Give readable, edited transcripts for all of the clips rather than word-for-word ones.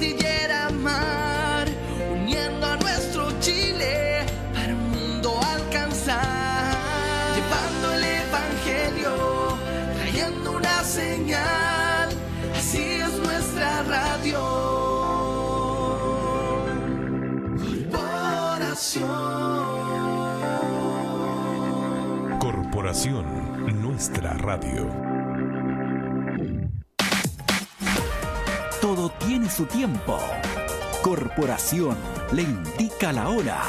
cordillera mar, uniendo a nuestro Chile para un mundo alcanzar, llevando el evangelio, trayendo una señal, así es nuestra radio. Corporación Nuestra Radio. Todo tiene su tiempo. Corporación le indica la hora.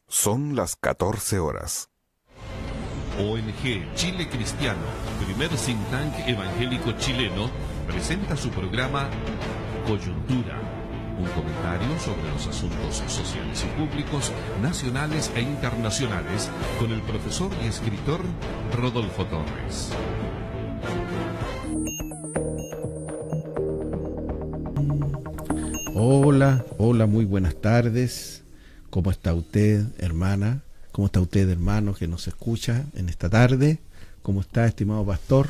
Son las 14 horas. ONG Chile Cristiano, primer think tank evangélico chileno, presenta su programa Coyuntura, un comentario sobre los asuntos sociales y públicos, nacionales e internacionales, con el profesor y escritor Rodolfo Torres. Hola, muy buenas tardes. ¿Cómo está usted, hermana? ¿Cómo está usted, hermano, que nos escucha en esta tarde? ¿Cómo está, estimado pastor?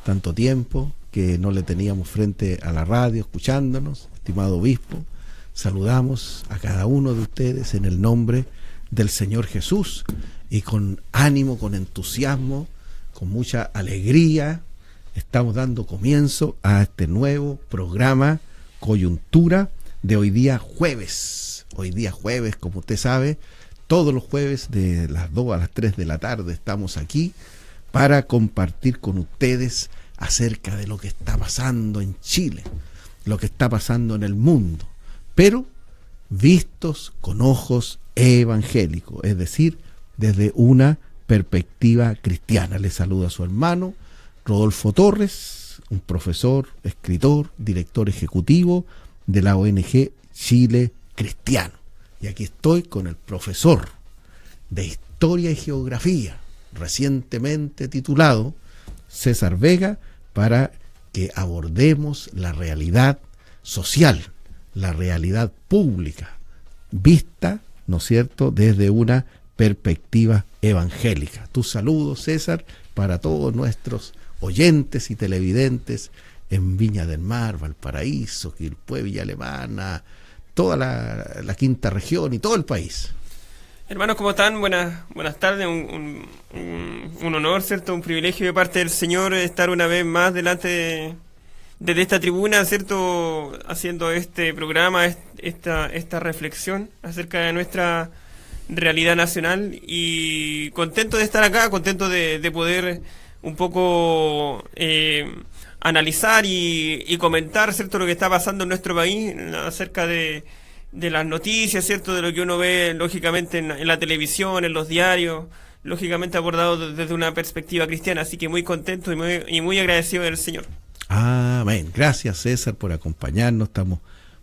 Tanto tiempo que no le teníamos frente a la radio escuchándonos, estimado obispo. Saludamos a cada uno de ustedes en el nombre del Señor Jesús y con ánimo, con entusiasmo, con mucha alegría, estamos dando comienzo a este nuevo programa Coyuntura de hoy día jueves. Hoy día jueves, como usted sabe, todos los jueves de las 2 a las 3 de la tarde estamos aquí para compartir con ustedes acerca de lo que está pasando en Chile, lo que está pasando en el mundo, pero vistos con ojos evangélicos, es decir, desde una perspectiva cristiana. Le saluda a su hermano Rodolfo Torres, un profesor, escritor, director ejecutivo de la ONG Chile Cristiano. Y aquí estoy con el profesor de Historia y Geografía, recientemente titulado, César Vega, para que abordemos la realidad social, la realidad pública, vista, ¿no es cierto?, desde una perspectiva evangélica. Tu saludo, César, para todos nuestros oyentes y televidentes en Viña del Mar, Valparaíso, Quilpué, Villa Alemana, toda la quinta región y todo el país. Hermanos, ¿cómo están? Buenas tardes, un honor, ¿cierto? Un privilegio de parte del Señor estar una vez más desde esta tribuna, ¿cierto? Haciendo este programa, esta reflexión acerca de nuestra realidad nacional, y contento de estar acá, contento de poder un poco analizar y comentar, ¿cierto?, lo que está pasando en nuestro país acerca de las noticias, ¿cierto?, de lo que uno ve lógicamente en la televisión, en los diarios, lógicamente abordado desde una perspectiva cristiana. Así que muy contento y muy agradecido del Señor. Amén. Gracias, César, por acompañarnos. Estamos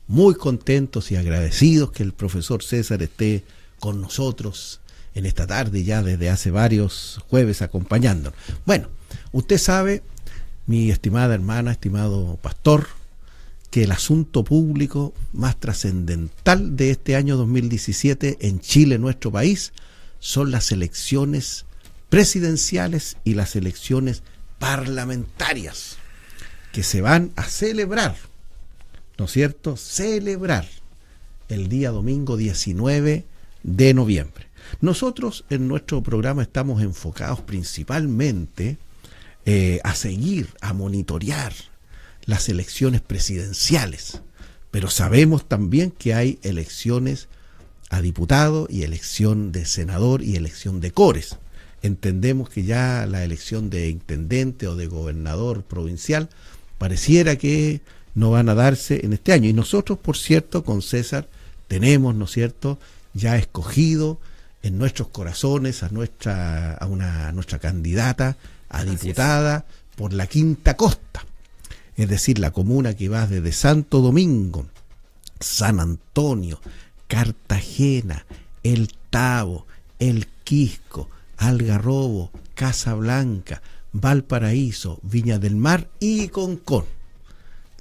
muy contentos y agradecidos que el profesor César esté con nosotros en esta tarde, ya desde hace varios jueves acompañándonos. Bueno, usted sabe, mi estimada hermana, estimado pastor, que el asunto público más trascendental de este año 2017 en Chile, nuestro país, son las elecciones presidenciales y las elecciones parlamentarias que se van a celebrar, ¿no es cierto?, celebrar el día domingo 19 de noviembre. Nosotros en nuestro programa estamos enfocados principalmente a seguir, a monitorear las elecciones presidenciales, pero sabemos también que hay elecciones a diputado y elección de senador y elección de cores. Entendemos que ya la elección de intendente o de gobernador provincial pareciera que no van a darse en este año, y nosotros, por cierto, con César tenemos, ¿no es cierto?, ya escogido en nuestros corazones a nuestra candidata a diputada por la Quinta Costa, es decir, la comuna que va desde Santo Domingo, San Antonio, Cartagena, El Tabo, El Quisco, Algarrobo, Casablanca, Valparaíso, Viña del Mar y Concón.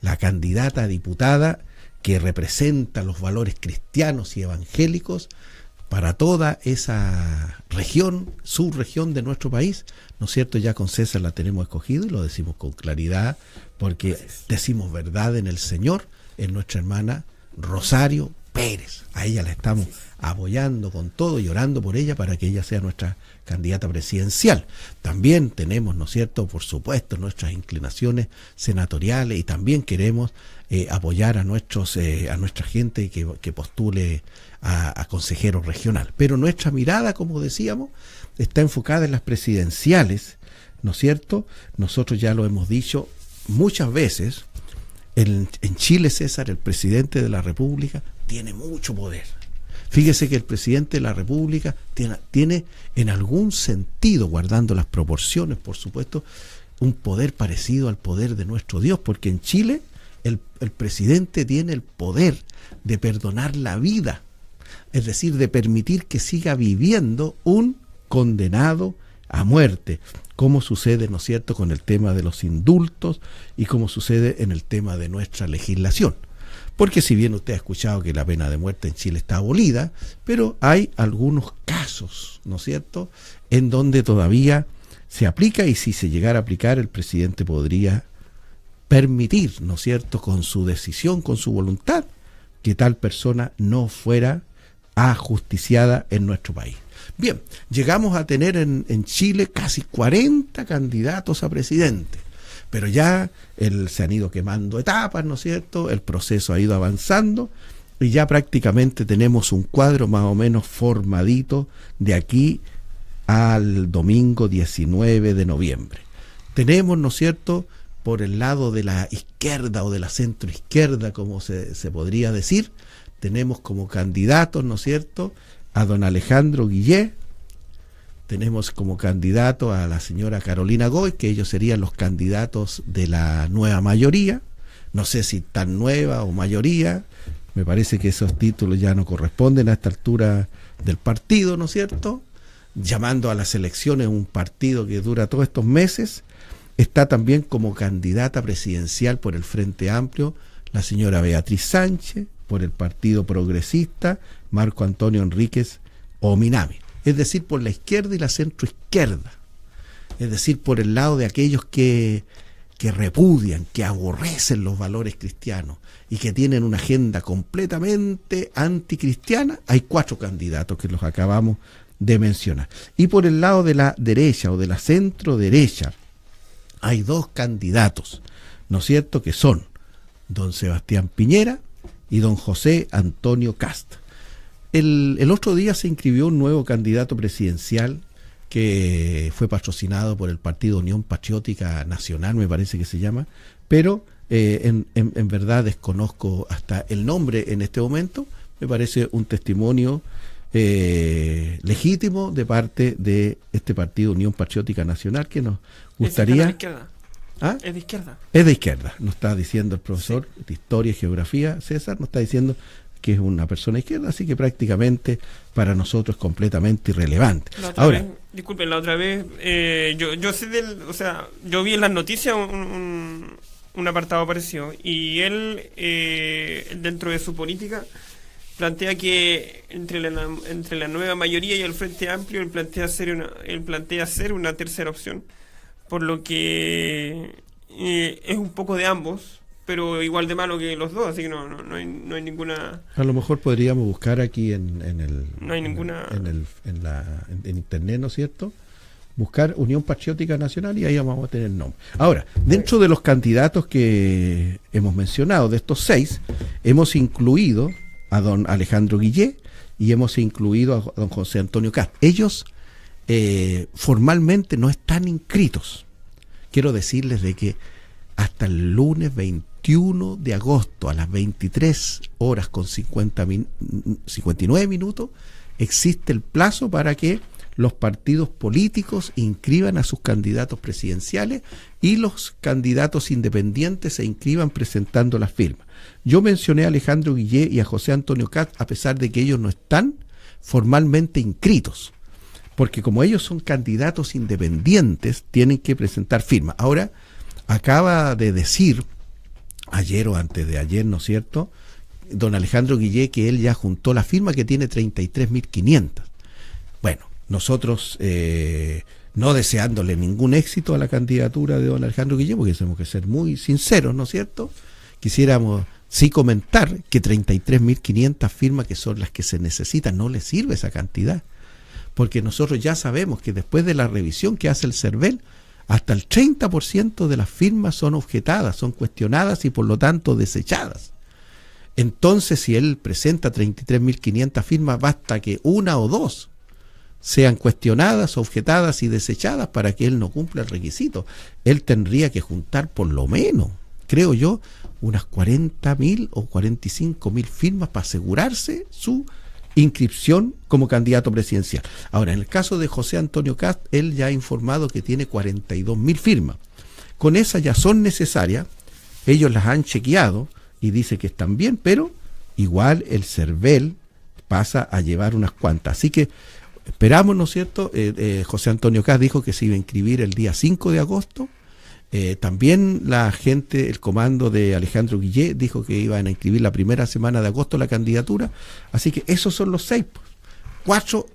La candidata a diputada que representa los valores cristianos y evangélicos para toda esa región, subregión de nuestro país, ¿no es cierto? Ya con César la tenemos escogido y lo decimos con claridad, porque decimos verdad en el Señor, en nuestra hermana Rosario Pérez. A ella la estamos apoyando con todo y orando por ella para que ella sea nuestra candidata presidencial. También tenemos, ¿no es cierto?, por supuesto, nuestras inclinaciones senatoriales, y también queremos apoyar a nuestra gente que postule a consejero regional. Pero nuestra mirada, como decíamos, está enfocada en las presidenciales, ¿no es cierto? Nosotros ya lo hemos dicho muchas veces. En Chile, César, el presidente de la República tiene mucho poder. Fíjese que el presidente de la República tiene en algún sentido, guardando las proporciones, por supuesto, un poder parecido al poder de nuestro Dios, porque en Chile el presidente tiene el poder de perdonar la vida, es decir, de permitir que siga viviendo un condenado a muerte, como sucede, ¿no es cierto?, con el tema de los indultos y como sucede en el tema de nuestra legislación. Porque si bien usted ha escuchado que la pena de muerte en Chile está abolida, pero hay algunos casos, ¿no es cierto?, en donde todavía se aplica, y si se llegara a aplicar, el presidente podría permitir, ¿no es cierto?, con su decisión, con su voluntad, que tal persona no fuera ajusticiada en nuestro país. Bien, llegamos a tener en Chile casi 40 candidatos a presidente, pero ya se han ido quemando etapas, ¿no es cierto? El proceso ha ido avanzando y ya prácticamente tenemos un cuadro más o menos formadito de aquí al domingo 19 de noviembre. Tenemos, ¿no es cierto?, por el lado de la izquierda o de la centroizquierda, como se podría decir, tenemos como candidatos, ¿no es cierto?, a don Alejandro Guillé, tenemos como candidato a la señora Carolina Goy, que ellos serían los candidatos de la nueva mayoría, no sé si tan nueva o mayoría, me parece que esos títulos ya no corresponden a esta altura del partido, ¿no es cierto?, llamando a las elecciones un partido que dura todos estos meses. Está también como candidata presidencial por el Frente Amplio la señora Beatriz Sánchez, por el Partido Progresista Marco Antonio Enríquez Ominami, es decir, por la izquierda y la centroizquierda, es decir, por el lado de aquellos que repudian, que aborrecen los valores cristianos y que tienen una agenda completamente anticristiana. Hay 4 candidatos que los acabamos de mencionar. Y por el lado de la derecha o de la centro derecha hay 2 candidatos, ¿no es cierto?, que son don Sebastián Piñera y don José Antonio Cast. El otro día se inscribió un nuevo candidato presidencial que fue patrocinado por el Partido Unión Patriótica Nacional, me parece que se llama, pero en verdad desconozco hasta el nombre en este momento. Me parece un testimonio legítimo de parte de este Partido Unión Patriótica Nacional, que nos gustaría... ¿Es de izquierda? ¿Ah? ¿Es de izquierda? Es de izquierda, nos está diciendo el profesor de Historia y Geografía, César, nos está diciendo que es una persona izquierda, así que prácticamente para nosotros es completamente irrelevante. Ahora, disculpen, la otra vez, yo sé yo vi en las noticias un apartado parecido, y él, dentro de su política, plantea que entre la nueva mayoría y el Frente Amplio, él plantea hacer una tercera opción, por lo que es un poco de ambos, pero igual de malo que los dos, así que no hay ninguna... A lo mejor podríamos buscar aquí en internet, ¿no es cierto?, buscar Unión Patriótica Nacional y ahí vamos a tener el nombre. Ahora, dentro de los candidatos que hemos mencionado, de estos 6, hemos incluido a don Alejandro Guillé y hemos incluido a don José Antonio Cast. Ellos formalmente no están inscritos. Quiero decirles de que hasta el lunes 21 de agosto a las 23 horas con 59 minutos existe el plazo para que los partidos políticos inscriban a sus candidatos presidenciales y los candidatos independientes se inscriban presentando las firmas. Yo mencioné a Alejandro Guillé y a José Antonio Cast a pesar de que ellos no están formalmente inscritos, porque como ellos son candidatos independientes tienen que presentar firmas. Ahora, acaba de decir ayer o antes de ayer, ¿no es cierto?, don Alejandro Guillé que él ya juntó la firma, que tiene 33.500. Bueno, nosotros no deseándole ningún éxito a la candidatura de don Alejandro Guillé, porque tenemos que ser muy sinceros, ¿no es cierto? Quisiéramos sí comentar que 33.500 firmas, que son las que se necesitan, no le sirve esa cantidad, porque nosotros ya sabemos que después de la revisión que hace el CERVEL, hasta el 30% de las firmas son objetadas, son cuestionadas y por lo tanto desechadas. Entonces, si él presenta 33.500 firmas, basta que una o dos sean cuestionadas, objetadas y desechadas para que él no cumpla el requisito. Él tendría que juntar por lo menos, creo yo, unas 40.000 o 45.000 firmas para asegurarse su inscripción como candidato presidencial. Ahora, en el caso de José Antonio Cast, él ya ha informado que tiene 42.000 firmas. Con esas ya son necesarias, ellos las han chequeado y dice que están bien, pero igual el CERVEL pasa a llevar unas cuantas. Así que esperamos, ¿no es cierto? José Antonio Cast dijo que se iba a inscribir el día 5 de agosto. También la gente, el comando de Alejandro Guillé, dijo que iban a inscribir la primera semana de agosto la candidatura. Así que esos son los 6. 4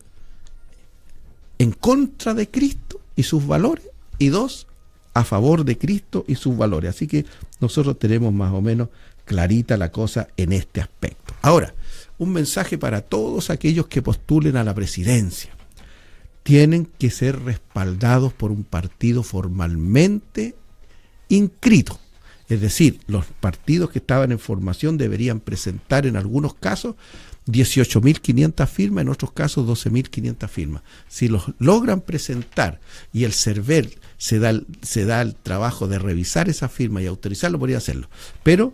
en contra de Cristo y sus valores, y 2 a favor de Cristo y sus valores. Así que nosotros tenemos más o menos clarita la cosa en este aspecto. Ahora, un mensaje para todos aquellos que postulen a la presidencia. Tienen que ser respaldados por un partido formalmente inscrito. Es decir, los partidos que estaban en formación deberían presentar en algunos casos 18.500 firmas, en otros casos 12.500 firmas. Si los logran presentar y el CERVEL se da el trabajo de revisar esa firma y autorizarlo, podría hacerlo. Pero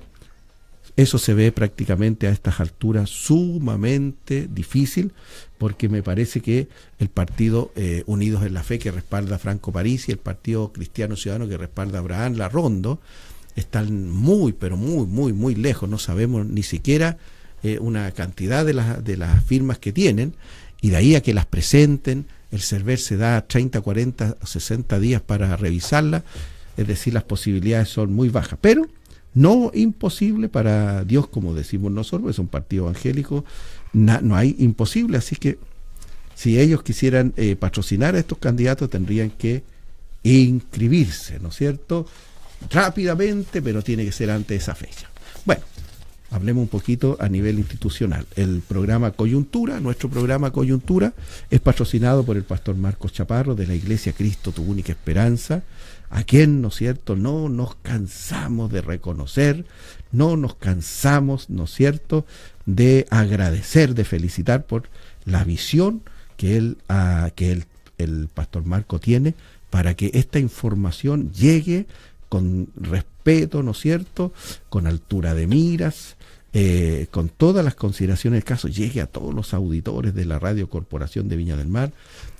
eso se ve prácticamente a estas alturas sumamente difícil, porque me parece que el partido Unidos en la Fe, que respalda a Franco Parisi, y el partido Cristiano Ciudadano, que respalda a Abraham Larrondo, están muy, pero muy lejos. No sabemos ni siquiera una cantidad de las firmas que tienen, y de ahí a que las presenten, el CERVEL se da 30, 40 o 60 días para revisarla. Es decir, las posibilidades son muy bajas, pero no imposible para Dios, como decimos nosotros, es un partido evangélico, no hay imposible. Así que si ellos quisieran patrocinar a estos candidatos, tendrían que inscribirse, ¿no es cierto?, rápidamente, pero tiene que ser antes de esa fecha. Bueno, hablemos un poquito a nivel institucional. El programa Coyuntura, nuestro programa Coyuntura, es patrocinado por el pastor Marcos Chaparro de la Iglesia Cristo, tu única esperanza, a quien, ¿no es cierto?, no nos cansamos de reconocer, no nos cansamos, ¿no es cierto?, de agradecer, de felicitar por la visión que el pastor Marco tiene para que esta información llegue con respeto, ¿no es cierto?, con altura de miras, con todas las consideraciones del caso, llegue a todos los auditores de la Radio Corporación de Viña del Mar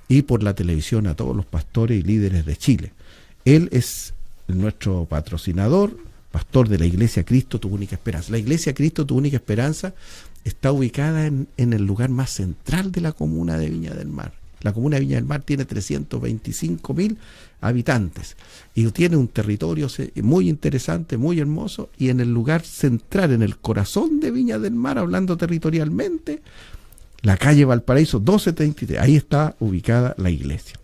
y por la televisión a todos los pastores y líderes de Chile. Él es nuestro patrocinador, pastor de la Iglesia Cristo, tu única esperanza. La Iglesia Cristo, tu única esperanza, está ubicada en el lugar más central de la comuna de Viña del Mar. La comuna de Viña del Mar tiene 325.000 habitantes y tiene un territorio muy interesante, muy hermoso, y en el lugar central, en el corazón de Viña del Mar, hablando territorialmente, la calle Valparaíso 1233, ahí está ubicada la iglesia.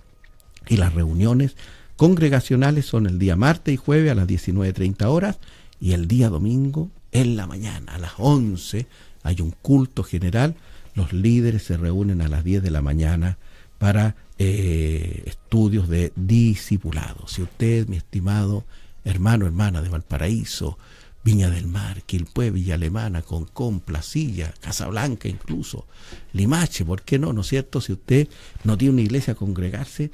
Y las reuniones congregacionales son el día martes y jueves a las 19:30 horas, y el día domingo en la mañana a las 11 hay un culto general. Los líderes se reúnen a las 10 de la mañana para estudios de discipulado. Si usted, mi estimado hermano, hermana de Valparaíso, Viña del Mar, Quilpué, Villa Alemana, Concón, Placilla, Casablanca incluso, Limache, ¿por qué no? ¿No es cierto? Si usted no tiene una iglesia a congregarse,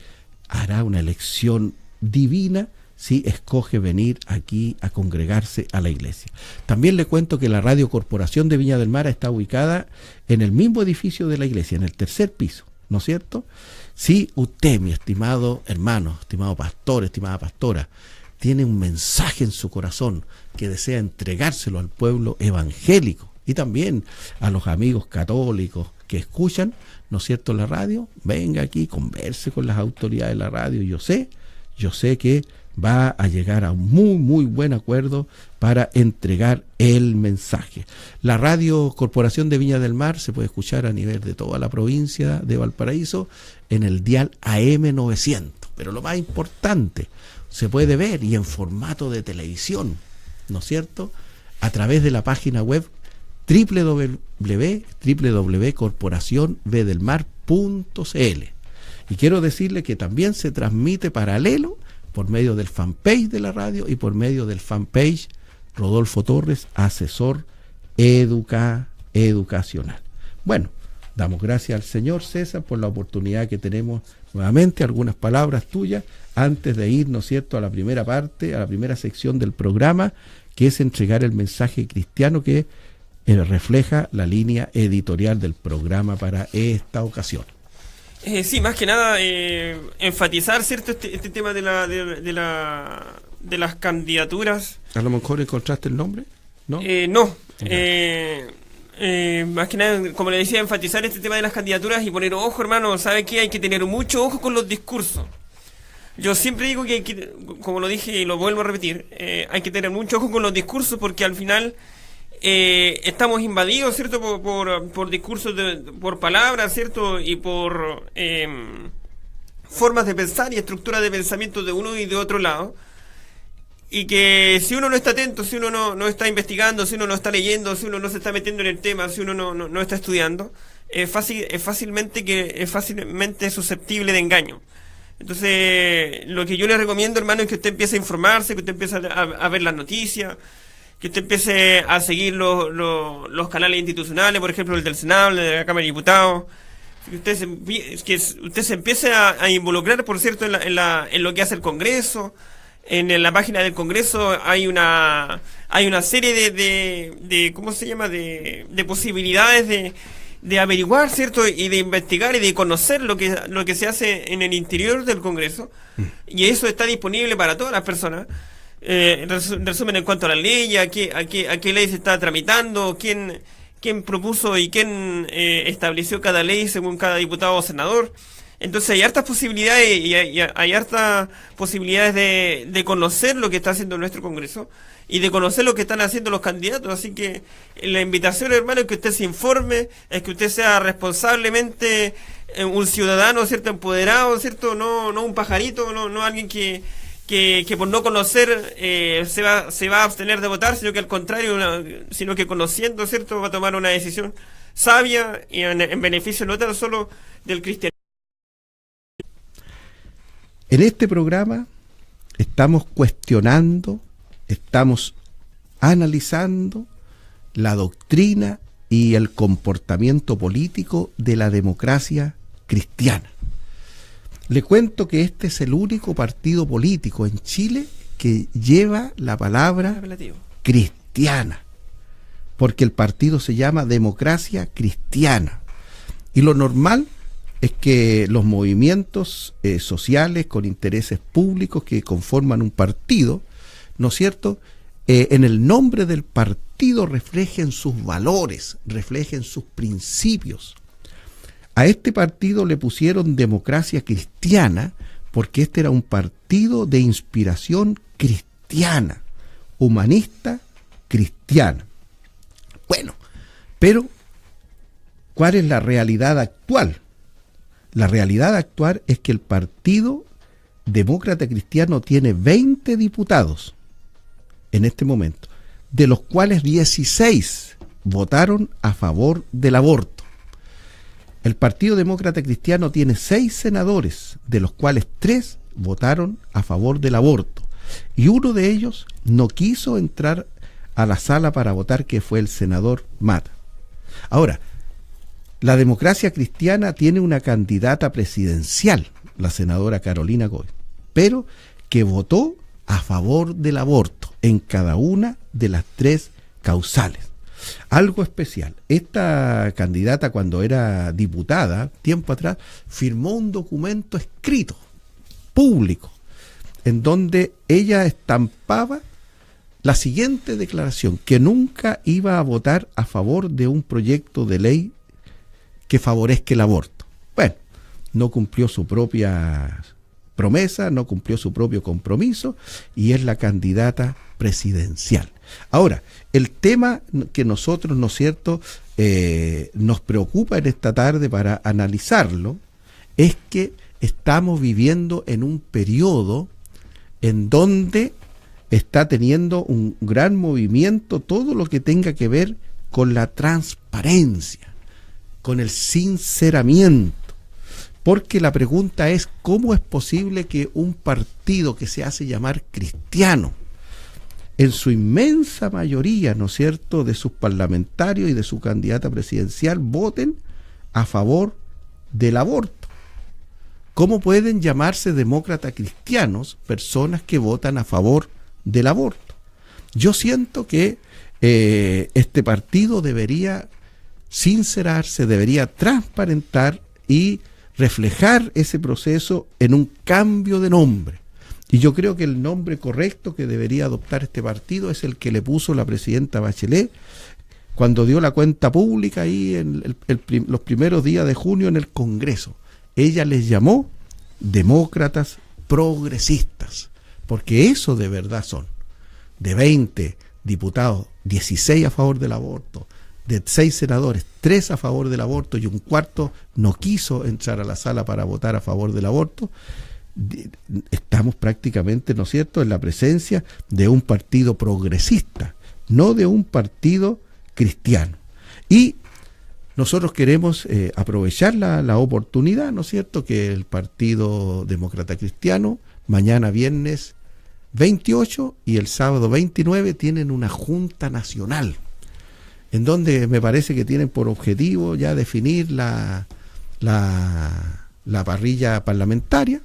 hará una elección divina si escoge venir aquí a congregarse a la iglesia. También le cuento que la Radio Corporación de Viña del Mar está ubicada en el mismo edificio de la iglesia, en el 3er piso, ¿no es cierto? Si usted, mi estimado hermano, estimado pastor, estimada pastora, tiene un mensaje en su corazón que desea entregárselo al pueblo evangélico y también a los amigos católicos que escuchan, ¿no es cierto?, la radio, venga aquí, converse con las autoridades de la radio. Yo sé que va a llegar a un muy, muy buen acuerdo para entregar el mensaje. La Radio Corporación de Viña del Mar se puede escuchar a nivel de toda la provincia de Valparaíso en el dial AM 900. Pero lo más importante, se puede ver y en formato de televisión, ¿no es cierto?, a través de la página web www.corporacionvdelmar.cl. Y quiero decirle que también se transmite paralelo por medio del fanpage de la radio y por medio del fanpage Rodolfo Torres, asesor educacional. Bueno, damos gracias al señor César por la oportunidad que tenemos nuevamente. Algunas palabras tuyas antes de ir, ¿no es cierto?, a la primera parte, a la primera sección del programa, que es entregar el mensaje cristiano que refleja la línea editorial del programa para esta ocasión. Sí, más que nada enfatizar, ¿cierto?, este tema de las candidaturas. ¿A lo mejor encontraste el nombre? No. No. Más que nada, como le decía, enfatizar este tema de las candidaturas y poner ojo, hermano. ¿Sabe qué? Hay que tener mucho ojo con los discursos. Yo siempre digo que hay que, como lo dije y lo vuelvo a repetir, hay que tener mucho ojo con los discursos, porque al final estamos invadidos, ¿cierto?, por discursos, por palabras, ¿cierto?, y por formas de pensar y estructuras de pensamiento de uno y de otro lado. Y que si uno no está atento, si uno no está investigando, si uno no está leyendo, si uno no se está metiendo en el tema, si uno no está estudiando, es fácilmente susceptible de engaño. Entonces, lo que yo le recomiendo, hermano, es que usted empiece a informarse, que usted empiece a ver las noticias, que usted empiece a seguir los canales institucionales, por ejemplo el del Senado, el de la Cámara de Diputados, que usted se empiece a involucrar, por cierto, en lo que hace el Congreso. En la página del Congreso hay una serie de ¿cómo se llama?, de posibilidades de averiguar, ¿cierto?, y de investigar y de conocer lo que se hace en el interior del Congreso, y eso está disponible para todas las personas. En resumen, en cuanto a la ley, a qué ley se está tramitando, quién propuso y quién estableció cada ley según cada diputado o senador. Entonces hay hartas posibilidades y hay hartas posibilidades de conocer lo que está haciendo nuestro Congreso y de conocer lo que están haciendo los candidatos. Así que la invitación, hermano, es que usted se informe, es que usted sea responsablemente un ciudadano, ¿cierto?, empoderado, ¿cierto?, no un pajarito, no alguien que por no conocer se va a abstener de votar, sino que al contrario, sino que conociendo, ¿cierto?, va a tomar una decisión sabia y en beneficio no tan solo del cristianismo. En este programa estamos cuestionando, estamos analizando la doctrina y el comportamiento político de la democracia cristiana. Le cuento que este es el único partido político en Chile que lleva la palabra cristiana, porque el partido se llama Democracia Cristiana. Y lo normal es que los movimientos sociales con intereses públicos que conforman un partido, ¿no es cierto?, en el nombre del partido reflejen sus valores, reflejen sus principios. A este partido le pusieron Democracia Cristiana porque este era un partido de inspiración cristiana, humanista, cristiana. Bueno, pero ¿cuál es la realidad actual? La realidad actual es que el Partido Demócrata Cristiano tiene 20 diputados en este momento, de los cuales 16 votaron a favor del aborto. El Partido Demócrata Cristiano tiene 6 senadores, de los cuales 3 votaron a favor del aborto, y uno de ellos no quiso entrar a la sala para votar, que fue el senador Mata. Ahora, la Democracia Cristiana tiene una candidata presidencial, la senadora Carolina Goy, pero que votó a favor del aborto en cada una de las 3 causales. Algo especial, esta candidata, cuando era diputada, tiempo atrás, firmó un documento escrito, público, en donde ella estampaba la siguiente declaración: que nunca iba a votar a favor de un proyecto de ley que favorezca el aborto. Bueno, no cumplió su propia promesa, no cumplió su propio compromiso y es la candidata presidencial. Ahora, el tema que nosotros, ¿no es cierto?, nos preocupa en esta tarde para analizarlo, es que estamos viviendo en un periodo en donde está teniendo un gran movimiento todo lo que tenga que ver con la transparencia, con el sinceramiento. Porque la pregunta es, ¿cómo es posible que un partido que se hace llamar cristiano, en su inmensa mayoría, ¿no es cierto?, de sus parlamentarios y de su candidata presidencial, voten a favor del aborto? ¿Cómo pueden llamarse demócratas cristianos personas que votan a favor del aborto? Yo siento que este partido debería sincerarse, debería transparentar y reflejar ese proceso en un cambio de nombre. Y yo creo que el nombre correcto que debería adoptar este partido es el que le puso la presidenta Bachelet cuando dio la cuenta pública ahí en los primeros días de junio en el Congreso. Ella les llamó demócratas progresistas, porque eso de verdad son. De 20 diputados, 16 a favor del aborto, de 6 senadores, 3 a favor del aborto y un cuarto no quiso entrar a la sala para votar a favor del aborto. Estamos prácticamente, ¿no es cierto?, en la presencia de un partido progresista, no de un partido cristiano. Y nosotros queremos aprovechar la oportunidad, ¿no es cierto?, que el Partido Demócrata Cristiano mañana viernes 28 y el sábado 29 tienen una Junta Nacional, en donde me parece que tienen por objetivo ya definir la parrilla parlamentaria,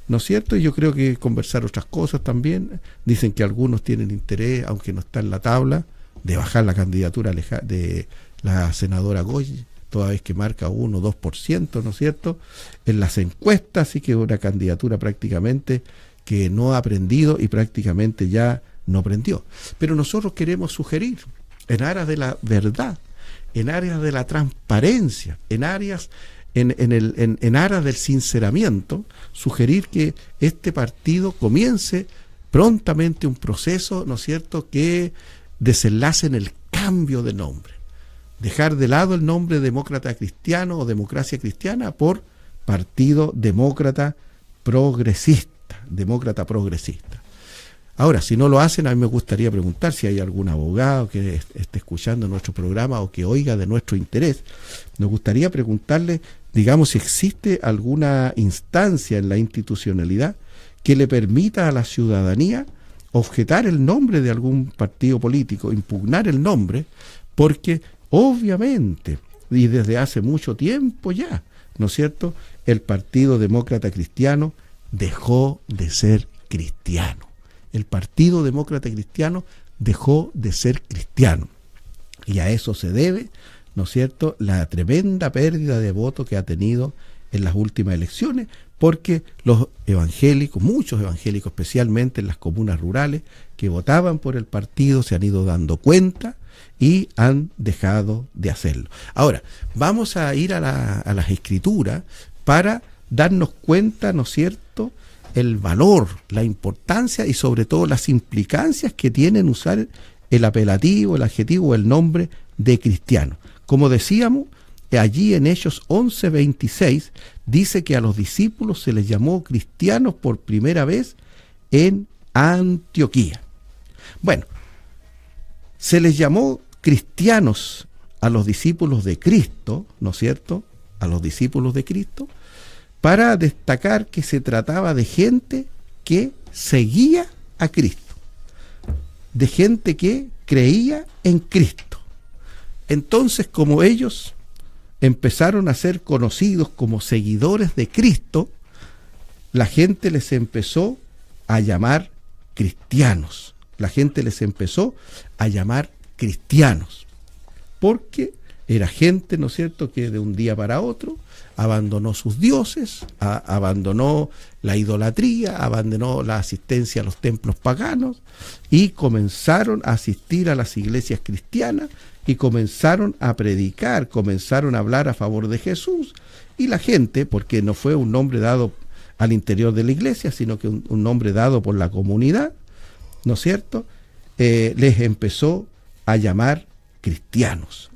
¿no es cierto? Y yo creo que conversar otras cosas también. Dicen que algunos tienen interés, aunque no está en la tabla, de bajar la candidatura de la senadora Goy, toda vez que marca 1 o 2%, ¿no es cierto?, en las encuestas. Así que una candidatura prácticamente que no ha aprendido y prácticamente ya no prendió. Pero nosotros queremos sugerir, en aras de la verdad, en áreas de la transparencia, en áreas en aras del sinceramiento, sugerir que este partido comience prontamente un proceso, ¿no es cierto?, que desenlace en el cambio de nombre. Dejar de lado el nombre Demócrata Cristiano o Democracia Cristiana por Partido Demócrata Progresista, Demócrata Progresista. Ahora, si no lo hacen, a mí me gustaría preguntar si hay algún abogado que esté escuchando nuestro programa o que oiga de nuestro interés. Nos gustaría preguntarle, digamos, si existe alguna instancia en la institucionalidad que le permita a la ciudadanía objetar el nombre de algún partido político, impugnar el nombre, porque obviamente, y desde hace mucho tiempo ya, ¿no es cierto?, el Partido Demócrata Cristiano dejó de ser cristiano. El Partido Demócrata Cristiano dejó de ser cristiano. Y a eso se debe, ¿no es cierto?, la tremenda pérdida de votos que ha tenido en las últimas elecciones, porque los evangélicos, muchos evangélicos, especialmente en las comunas rurales, que votaban por el partido, se han ido dando cuenta y han dejado de hacerlo. Ahora, vamos a ir a las escrituras para darnos cuenta, ¿no es cierto?, el valor, la importancia y sobre todo las implicancias que tienen usar el apelativo, el adjetivo, el nombre de cristiano. Como decíamos, allí en Hechos 11:26 dice que a los discípulos se les llamó cristianos por primera vez en Antioquía. Bueno, se les llamó cristianos a los discípulos de Cristo, ¿no es cierto?, a los discípulos de Cristo, para destacar que se trataba de gente que seguía a Cristo, de gente que creía en Cristo. Entonces, como ellos empezaron a ser conocidos como seguidores de Cristo, la gente les empezó a llamar cristianos. La gente les empezó a llamar cristianos, porque era gente, ¿no es cierto?, que de un día para otro abandonó sus dioses, abandonó la idolatría, abandonó la asistencia a los templos paganos y comenzaron a asistir a las iglesias cristianas y comenzaron a predicar, comenzaron a hablar a favor de Jesús. Y la gente, porque no fue un nombre dado al interior de la iglesia, sino que un nombre dado por la comunidad, ¿no es cierto? Les empezó a llamar cristianos,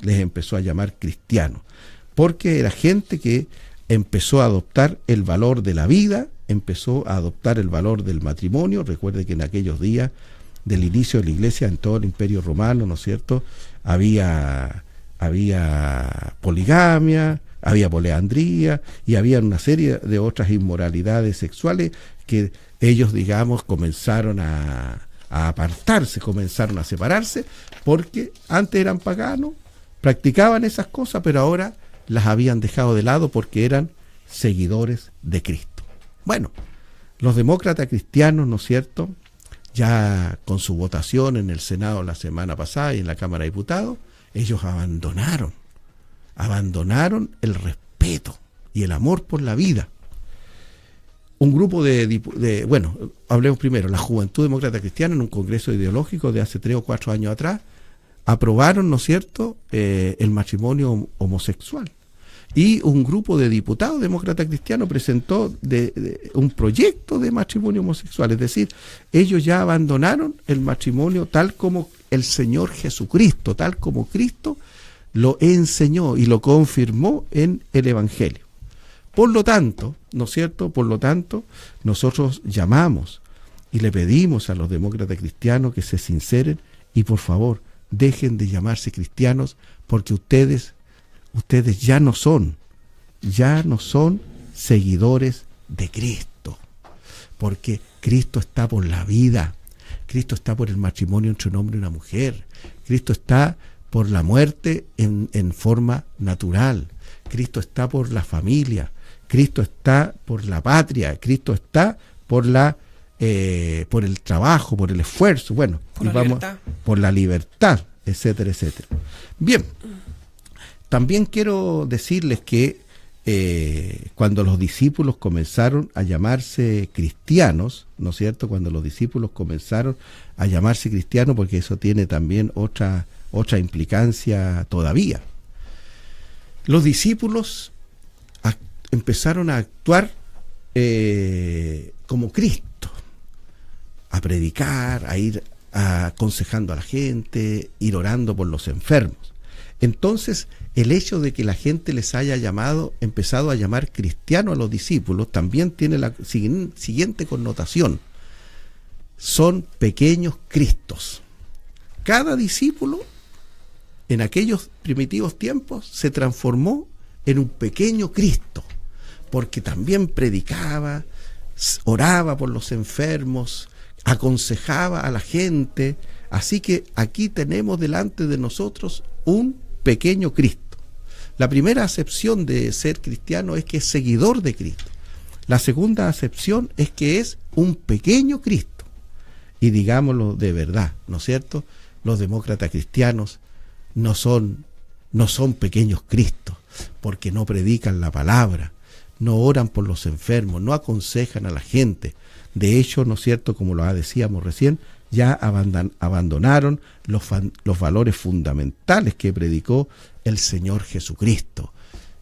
porque era gente que empezó a adoptar el valor de la vida, empezó a adoptar el valor del matrimonio. Recuerde que en aquellos días del inicio de la iglesia, en todo el Imperio Romano, ¿no es cierto?, había poligamia, había poliandría y había una serie de otras inmoralidades sexuales que ellos, digamos, comenzaron a apartarse, comenzaron a separarse, porque antes eran paganos, practicaban esas cosas, pero ahora las habían dejado de lado porque eran seguidores de Cristo. Bueno, los demócratas cristianos, ¿no es cierto?, ya con su votación en el Senado la semana pasada y en la Cámara de Diputados, ellos abandonaron el respeto y el amor por la vida. Un grupo bueno, hablemos primero, la Juventud Demócrata Cristiana, en un congreso ideológico de hace 3 o 4 años atrás, aprobaron, ¿no es cierto?, el matrimonio homosexual. Y un grupo de diputados demócratas cristianos presentó un proyecto de matrimonio homosexual. Es decir, ellos ya abandonaron el matrimonio tal como el Señor Jesucristo, tal como Cristo lo enseñó y lo confirmó en el Evangelio. Por lo tanto, ¿no es cierto?, nosotros llamamos y le pedimos a los demócratas cristianos que se sinceren y por favor dejen de llamarse cristianos, porque ustedes ya no son seguidores de Cristo, porque Cristo está por la vida, Cristo está por el matrimonio entre un hombre y una mujer, Cristo está por la muerte en forma natural, Cristo está por la familia, Cristo está por la patria, Cristo está por el trabajo, por el esfuerzo, bueno, por la libertad, etcétera, etcétera. Bien. También quiero decirles que cuando los discípulos comenzaron a llamarse cristianos, ¿no es cierto?, porque eso tiene también otra implicancia todavía. Los discípulos empezaron a actuar como Cristo, a predicar, a ir aconsejando a la gente, ir orando por los enfermos. Entonces, el hecho de que la gente les haya empezado a llamar cristianos a los discípulos, también tiene la siguiente connotación: son pequeños Cristos. Cada discípulo en aquellos primitivos tiempos se transformó en un pequeño Cristo, porque también predicaba, oraba por los enfermos, aconsejaba a la gente. Así que aquí tenemos delante de nosotros un pequeño Cristo. La primera acepción de ser cristiano es que es seguidor de Cristo. La segunda acepción es que es un pequeño Cristo. Y digámoslo de verdad, ¿no es cierto?, los demócratas cristianos no son pequeños Cristos, porque no predican la palabra, no oran por los enfermos, no aconsejan a la gente. De hecho, ¿no es cierto?, como lo decíamos recién, ya abandonaron los valores fundamentales que predicó el Señor Jesucristo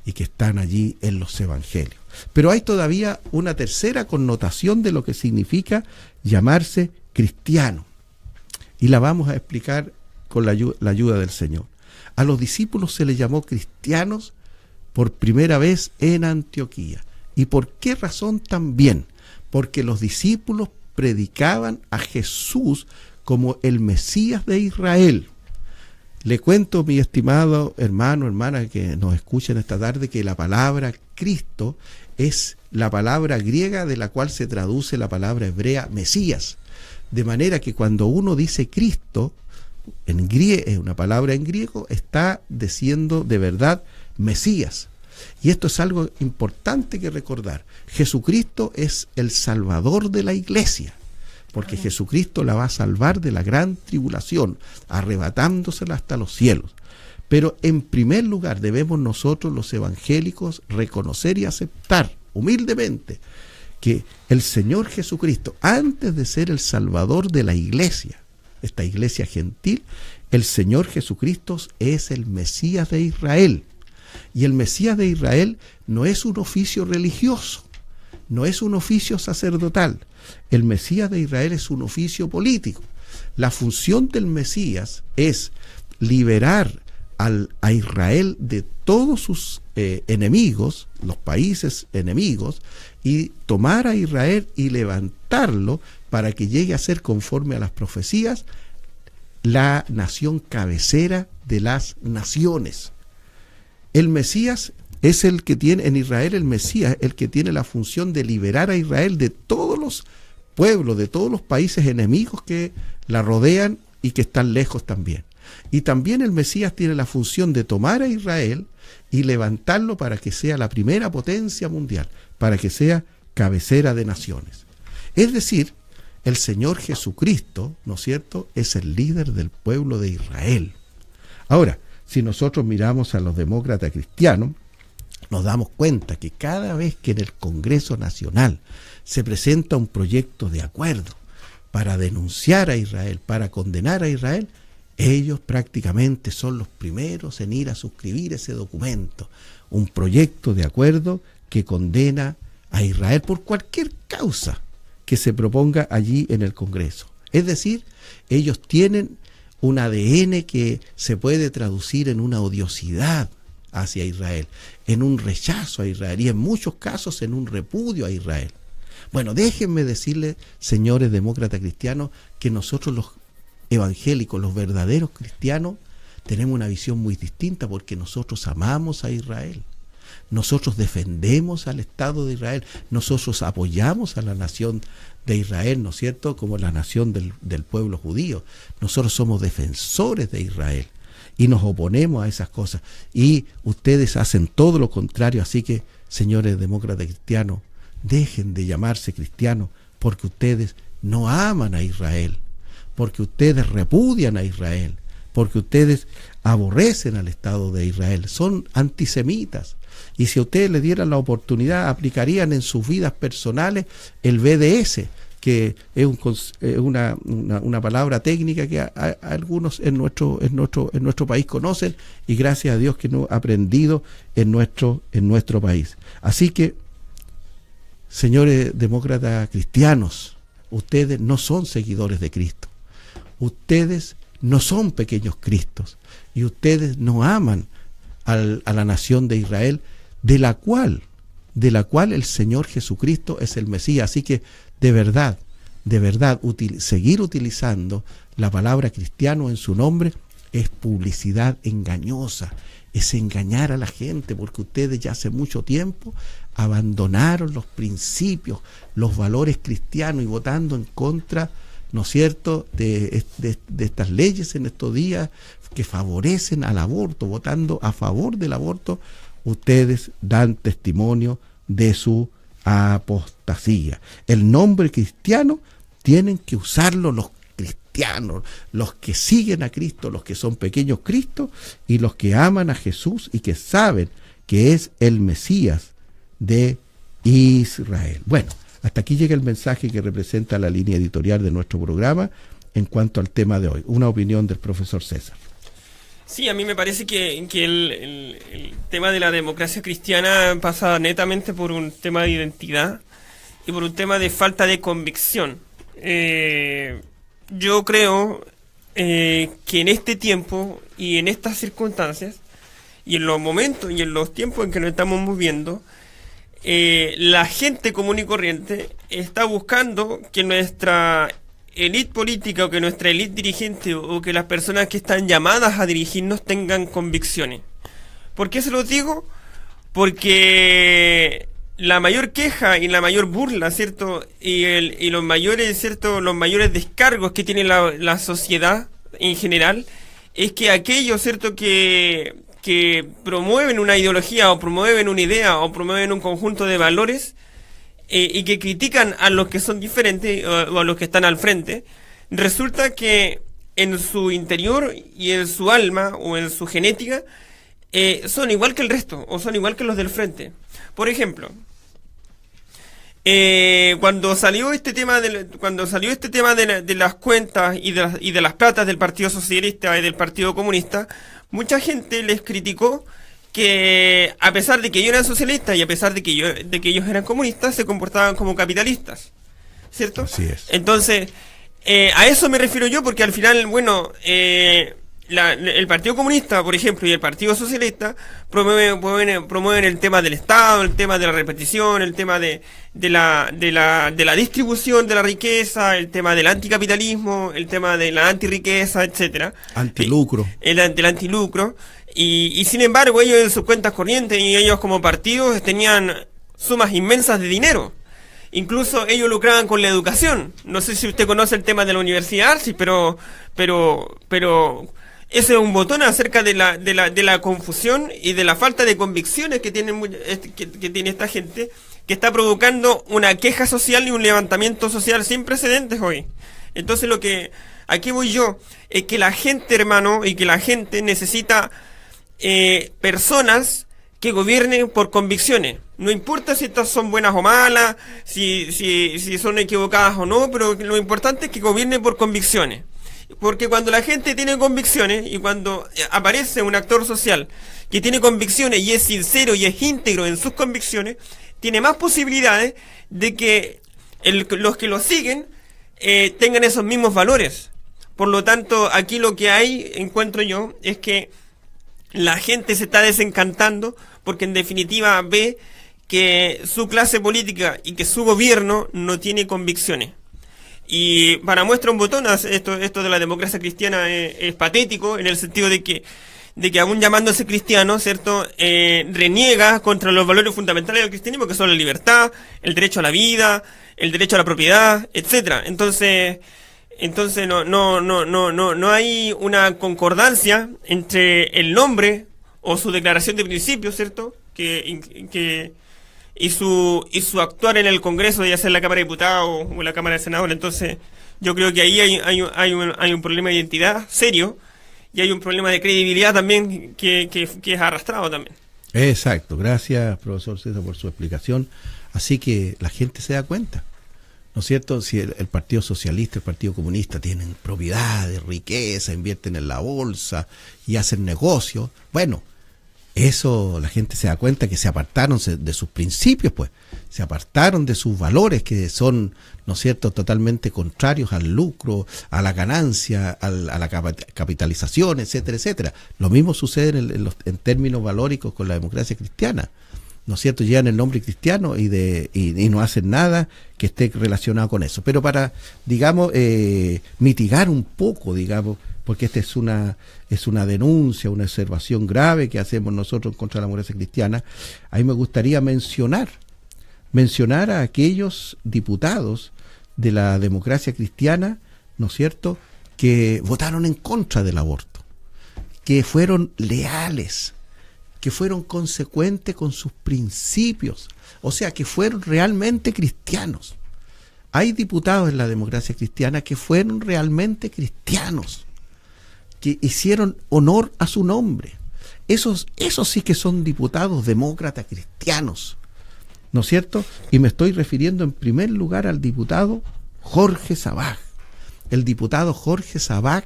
y que están allí en los evangelios. Pero hay todavía una tercera connotación de lo que significa llamarse cristiano, y la vamos a explicar con la ayuda del Señor. A los discípulos se les llamó cristianos por primera vez en Antioquía. ¿Y por qué razón también? Porque los discípulos predicaban a Jesús como el Mesías de Israel. Le cuento, mi estimado hermano, hermana que nos escuchen esta tarde, que la palabra Cristo es la palabra griega de la cual se traduce la palabra hebrea Mesías. De manera que cuando uno dice Cristo, es una palabra en griego, está diciendo de verdad Mesías. Y esto es algo importante que recordar. Jesucristo es el Salvador de la iglesia, porque Jesucristo la va a salvar de la gran tribulación, arrebatándosela hasta los cielos. Pero en primer lugar debemos nosotros, los evangélicos, reconocer y aceptar humildemente que el Señor Jesucristo, antes de ser el Salvador de la iglesia, esta iglesia gentil, el Señor Jesucristo es el Mesías de Israel. Y el Mesías de Israel no es un oficio religioso, no es un oficio sacerdotal. El Mesías de Israel es un oficio político. La función del Mesías es liberar a Israel de todos sus enemigos, los países enemigos, y tomar a Israel y levantarlo para que llegue a ser, conforme a las profecías, la nación cabecera de las naciones. El Mesías es el que tiene, en Israel el Mesías, el que tiene la función de liberar a Israel de todos los pueblos, de todos los países enemigos que la rodean y que están lejos también. Y también el Mesías tiene la función de tomar a Israel y levantarlo para que sea la primera potencia mundial, para que sea cabecera de naciones. Es decir, el Señor Jesucristo, ¿no es cierto?, es el líder del pueblo de Israel. Ahora, si nosotros miramos a los demócratas cristianos, nos damos cuenta que cada vez que en el Congreso Nacional se presenta un proyecto de acuerdo para denunciar a Israel, para condenar a Israel, ellos prácticamente son los primeros en ir a suscribir ese documento, un proyecto de acuerdo que condena a Israel por cualquier causa que se proponga allí en el Congreso. Es decir, ellos tienen un ADN que se puede traducir en una odiosidad hacia Israel, en un rechazo a Israel y en muchos casos en un repudio a Israel. Bueno, déjenme decirles, señores demócratas cristianos, que nosotros los evangélicos, los verdaderos cristianos, tenemos una visión muy distinta, porque nosotros amamos a Israel, nosotros defendemos al Estado de Israel, nosotros apoyamos a la nación de Israel, ¿no es cierto?, como la nación del pueblo judío. Nosotros somos defensores de Israel y nos oponemos a esas cosas, y ustedes hacen todo lo contrario. Así que, señores demócratas cristianos, dejen de llamarse cristianos, porque ustedes no aman a Israel, porque ustedes repudian a Israel, porque ustedes aborrecen al Estado de Israel, son antisemitas. Y si a ustedes les dieran la oportunidad, aplicarían en sus vidas personales el BDS, que es una palabra técnica que algunos en nuestro país conocen, y gracias a Dios que no ha aprendido en nuestro país. Así que, señores demócratas cristianos, ustedes no son seguidores de Cristo. Ustedes no son pequeños Cristos, y ustedes no aman a la nación de Israel, de la cual el Señor Jesucristo es el Mesías. Así que, de verdad, seguir utilizando la palabra cristiano en su nombre es publicidad engañosa, es engañar a la gente, porque ustedes ya hace mucho tiempo abandonaron los principios, los valores cristianos, y votando en contra, ¿no es cierto?, de estas leyes en estos días que favorecen al aborto, votando a favor del aborto, ustedes dan testimonio de su apostasía. El nombre cristiano tienen que usarlo los cristianos, los que siguen a Cristo, los que son pequeños Cristos, y los que aman a Jesús y que saben que es el Mesías de Israel. Bueno, hasta aquí llega el mensaje que representa la línea editorial de nuestro programa en cuanto al tema de hoy. Una opinión del profesor César. Sí, a mí me parece que el tema de la democracia cristiana pasa netamente por un tema de identidad y por un tema de falta de convicción. Yo creo que en este tiempo y en estas circunstancias y en los momentos y en los tiempos en que nos estamos moviendo, la gente común y corriente está buscando que nuestra élite política, o que nuestra élite dirigente, o que las personas que están llamadas a dirigirnos tengan convicciones. ¿Por qué se los digo? Porque la mayor queja y la mayor burla, ¿cierto?, y los mayores, ¿cierto?, los mayores descargos que tiene la sociedad en general, es que aquellos, ¿cierto?, que promueven una ideología, o promueven una idea, o promueven un conjunto de valores, y que critican a los que son diferentes, o a los que están al frente, resulta que en su interior y en su alma o en su genética son igual que el resto, o son igual que los del frente. Por ejemplo, cuando salió este tema de las cuentas y de las platas del Partido Socialista y del Partido Comunista, mucha gente les criticó que a pesar de que ellos eran socialistas y a pesar de que ellos eran comunistas, se comportaban como capitalistas, ¿cierto? Así es. Entonces, a eso me refiero yo, porque al final, bueno, el Partido Comunista, por ejemplo, y el Partido Socialista promueven el tema del Estado, el tema de la repartición, el tema de la distribución de la riqueza, el tema del anticapitalismo, el tema de la antirriqueza, etcétera. Antilucro. El antilucro. Y sin embargo, ellos en sus cuentas corrientes y ellos como partidos tenían sumas inmensas de dinero. Incluso ellos lucraban con la educación. No sé si usted conoce el tema de la Universidad Arcis, pero ese es un botón acerca de la confusión y de la falta de convicciones que tiene esta gente, que está provocando una queja social y un levantamiento social sin precedentes hoy. Entonces aquí voy yo, es que la gente, hermano, y que la gente necesita personas que gobiernen por convicciones. No importa si estas son buenas o malas, si son equivocadas o no, pero lo importante es que gobiernen por convicciones. Porque cuando la gente tiene convicciones y cuando aparece un actor social que tiene convicciones y es sincero y es íntegro en sus convicciones, tiene más posibilidades de que los que lo siguen tengan esos mismos valores. Por lo tanto, aquí lo que hay, encuentro yo, es que la gente se está desencantando porque en definitiva ve que su clase política y que su gobierno no tiene convicciones. Y para muestra un botón, esto de la democracia cristiana es patético, en el sentido de que aún llamándose cristiano, ¿cierto?, reniega contra los valores fundamentales del cristianismo, que son la libertad, el derecho a la vida, el derecho a la propiedad, etcétera. Entonces no hay una concordancia entre el nombre o su declaración de principios, ¿cierto?, y su actuar en el Congreso, ya sea en la Cámara de Diputados o en la Cámara de Senadores. Entonces yo creo que ahí hay un problema de identidad serio y hay un problema de credibilidad también que es arrastrado también. Exacto, gracias profesor César por su explicación. Así que la gente se da cuenta, ¿no es cierto? Si el Partido Socialista, el Partido Comunista tienen propiedades, riqueza, invierten en la bolsa y hacen negocios, bueno, eso la gente se da cuenta que se apartaron de sus principios, pues, se apartaron de sus valores que son, ¿no es cierto?, totalmente contrarios al lucro, a la ganancia, a la capitalización, etcétera, etcétera. Lo mismo sucede en términos valóricos con la democracia cristiana, ¿no es cierto? Llevan el nombre cristiano y no hacen nada que esté relacionado con eso. Pero para, digamos, mitigar un poco, digamos, porque esta es una denuncia, una observación grave que hacemos nosotros contra la democracia cristiana, ahí me gustaría mencionar a aquellos diputados de la democracia cristiana, ¿no es cierto?, que votaron en contra del aborto, que fueron leales, que fueron consecuentes con sus principios, o sea, que fueron realmente cristianos. Hay diputados en la democracia cristiana que fueron realmente cristianos, que hicieron honor a su nombre. Esos sí que son diputados demócratas cristianos, ¿no es cierto? Y me estoy refiriendo en primer lugar al diputado Jorge Sabaj. El diputado Jorge Sabaj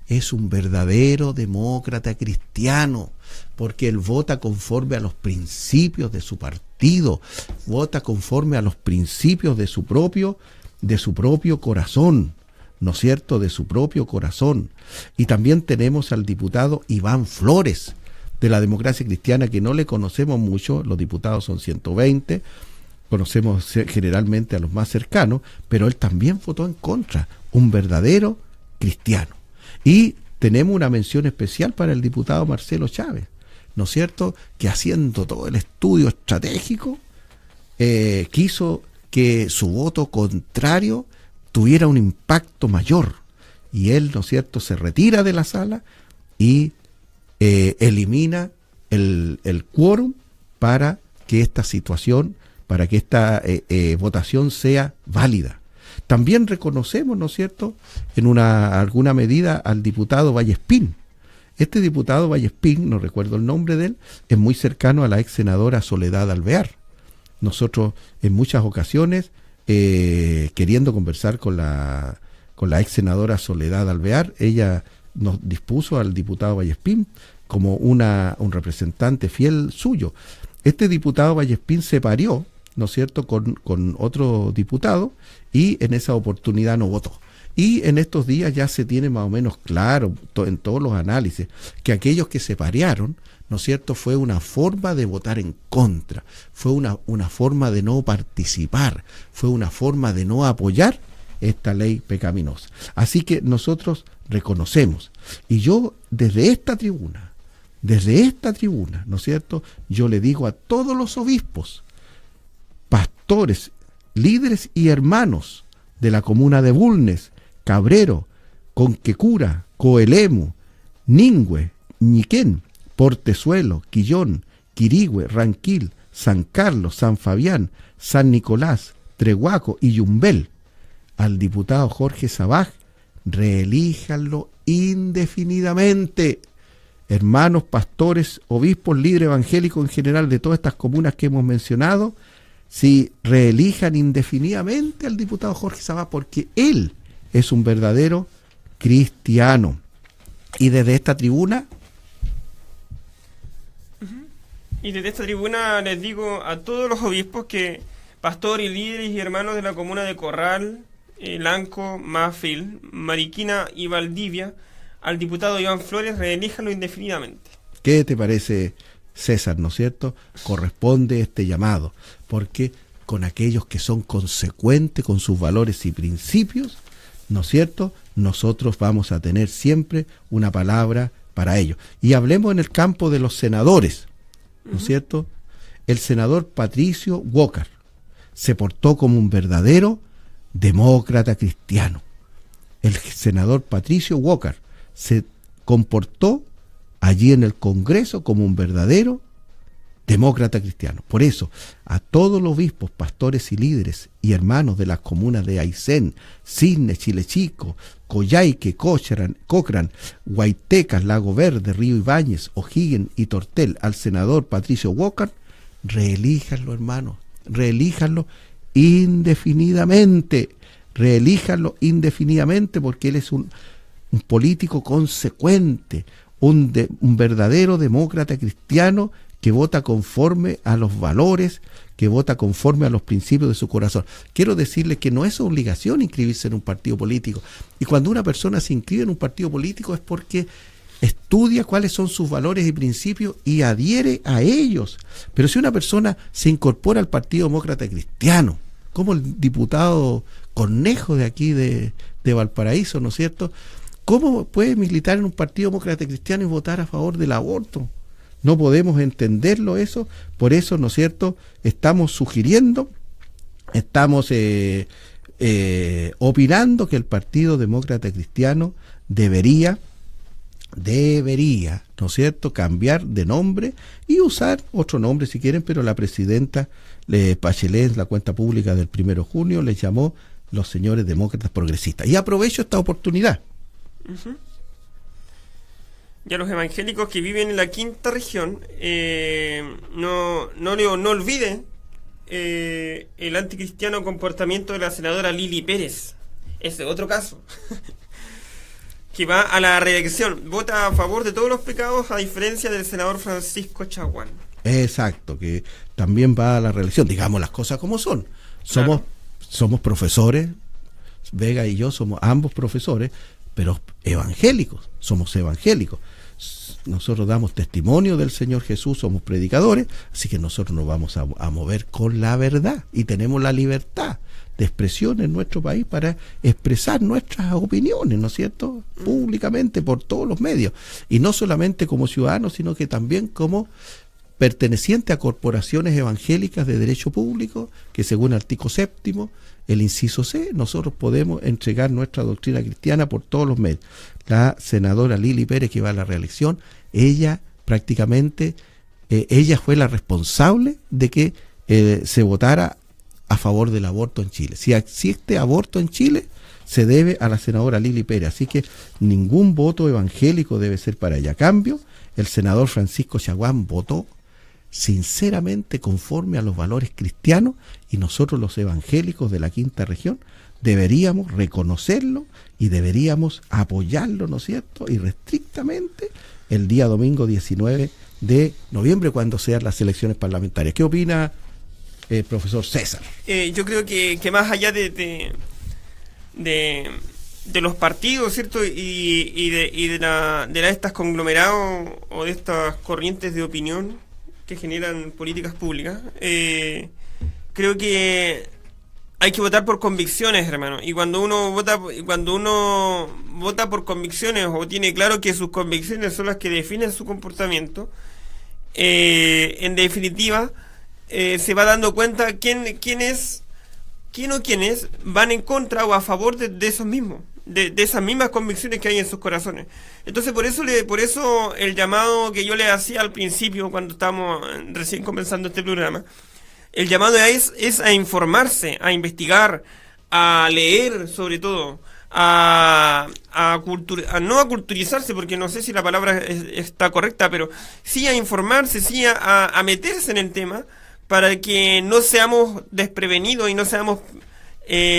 es un verdadero demócrata cristiano, porque él vota conforme a los principios de su partido, vota conforme a los principios de su propio corazón, ¿no es cierto?, de su propio corazón. Y también tenemos al diputado Iván Flores, de la democracia cristiana, que no le conocemos mucho, los diputados son 120, conocemos generalmente a los más cercanos, pero él también votó en contra, un verdadero cristiano. Y tenemos una mención especial para el diputado Marcelo Chávez, ¿no es cierto?, que haciendo todo el estudio estratégico, quiso que su voto contrario tuviera un impacto mayor, y él, ¿no es cierto?, se retira de la sala y elimina el quórum para que esta situación, para que esta votación sea válida. También reconocemos, ¿no es cierto?, en alguna medida al diputado Vallespín. Este diputado Vallespín, no recuerdo el nombre de él, es muy cercano a la ex senadora Soledad Alvear. Nosotros en muchas ocasiones, queriendo conversar con la ex senadora Soledad Alvear, ella nos dispuso al diputado Vallespín como un representante fiel suyo. Este diputado Vallespín se parió, ¿no es cierto?, con otro diputado, y en esa oportunidad no votó. Y en estos días ya se tiene más o menos claro, en todos los análisis, que aquellos que se parearon, ¿no es cierto?, fue una forma de votar en contra, fue una forma de no participar, fue una forma de no apoyar esta ley pecaminosa. Así que nosotros reconocemos, y yo desde esta tribuna, ¿no es cierto?, yo le digo a todos los obispos, pastores, líderes y hermanos de la comuna de Bulnes, Cabrero, Conquecura, Coelemu, Ningüe, Ñiquén, Portezuelo, Quillón, Quirigüe, Ranquil, San Carlos, San Fabián, San Nicolás, Trehuaco y Yumbel, al diputado Jorge Sabaj, reelíjanlo indefinidamente. Hermanos, pastores, obispos, líderes evangélicos en general de todas estas comunas que hemos mencionado, si reelijan indefinidamente al diputado Jorge Sabaj, porque él es un verdadero cristiano. Y desde esta tribuna les digo a todos los obispos que pastores, líderes y hermanos de la comuna de Corral, Lanco, Mafil, Mariquina y Valdivia, al diputado Iván Flores, reelíjanlo indefinidamente. ¿Qué te parece, César, no es cierto? Corresponde este llamado, porque con aquellos que son consecuentes con sus valores y principios, ¿no es cierto?, nosotros vamos a tener siempre una palabra para ellos. Y hablemos en el campo de los senadores, ¿no es cierto? El senador Patricio Walker se portó como un verdadero demócrata cristiano. El senador Patricio Walker se comportó allí en el Congreso como un verdadero demócrata cristiano. Por eso, a todos los obispos, pastores y líderes y hermanos de las comunas de Aysén, Cisne, Chile Chico, Coyhaique, Cochrane, Guaitecas, Lago Verde, Río Ibáñez, O'Higgins y Tortel, al senador Patricio Walker, reelíjanlo, hermanos, reelíjanlo indefinidamente, porque él es un político consecuente, un verdadero demócrata cristiano que vota conforme a los valores, que vota conforme a los principios de su corazón. Quiero decirles que no es obligación inscribirse en un partido político. Y cuando una persona se inscribe en un partido político es porque estudia cuáles son sus valores y principios y adhiere a ellos. Pero si una persona se incorpora al Partido Demócrata Cristiano, como el diputado Cornejo de aquí de Valparaíso, ¿no es cierto?, ¿cómo puede militar en un Partido Demócrata Cristiano y votar a favor del aborto? No podemos entenderlo eso. Por eso, ¿no es cierto?, estamos sugiriendo, estamos opinando que el Partido Demócrata Cristiano debería, ¿no es cierto?, cambiar de nombre y usar otro nombre si quieren, pero la presidenta Bachelet, en la cuenta pública del 1 de junio, les llamó los señores demócratas progresistas. Y aprovecho esta oportunidad. Y a los evangélicos que viven en la quinta región, no olviden el anticristiano comportamiento de la senadora Lili Pérez. Ese otro caso. Que va a la reelección. Vota a favor de todos los pecados, a diferencia del senador Francisco Chaguán. Exacto, que también va a la reelección. Digamos las cosas como son. Somos profesores, Vega y yo somos ambos profesores, pero evangélicos, somos evangélicos. Nosotros damos testimonio del Señor Jesús, somos predicadores, así que nosotros nos vamos a mover con la verdad y tenemos la libertad de expresión en nuestro país para expresar nuestras opiniones, ¿no es cierto?, públicamente por todos los medios, y no solamente como ciudadanos, sino que también como perteneciente a corporaciones evangélicas de derecho público, que según el artículo 7, el inciso C, nosotros podemos entregar nuestra doctrina cristiana por todos los medios. La senadora Lili Pérez, que va a la reelección, ella prácticamente, ella fue la responsable de que se votara a favor del aborto en Chile. Si existe aborto en Chile, se debe a la senadora Lili Pérez, así que ningún voto evangélico debe ser para ella. A cambio, el senador Francisco Chaguán votó sinceramente conforme a los valores cristianos, y nosotros los evangélicos de la quinta región deberíamos reconocerlo y deberíamos apoyarlo, ¿no es cierto? Irrestrictamente el día domingo 19 de noviembre, cuando sean las elecciones parlamentarias. ¿Qué opina el profesor César? Yo creo que más allá de los partidos, ¿cierto? Y de estas conglomerados o de estas corrientes de opinión que generan políticas públicas, creo que hay que votar por convicciones, hermano. Y cuando uno vota por convicciones, o tiene claro que sus convicciones son las que definen su comportamiento, en definitiva, se va dando cuenta quién o quiénes van en contra o a favor de esos mismos, de esas mismas convicciones que hay en sus corazones. Entonces, por eso el llamado que yo le hacía al principio, cuando estábamos recién comenzando este programa, el llamado es a informarse, a investigar, a leer, sobre todo, no a culturizarse, porque no sé si la palabra está correcta, pero sí a informarse, sí a meterse en el tema, para que no seamos desprevenidos y no seamos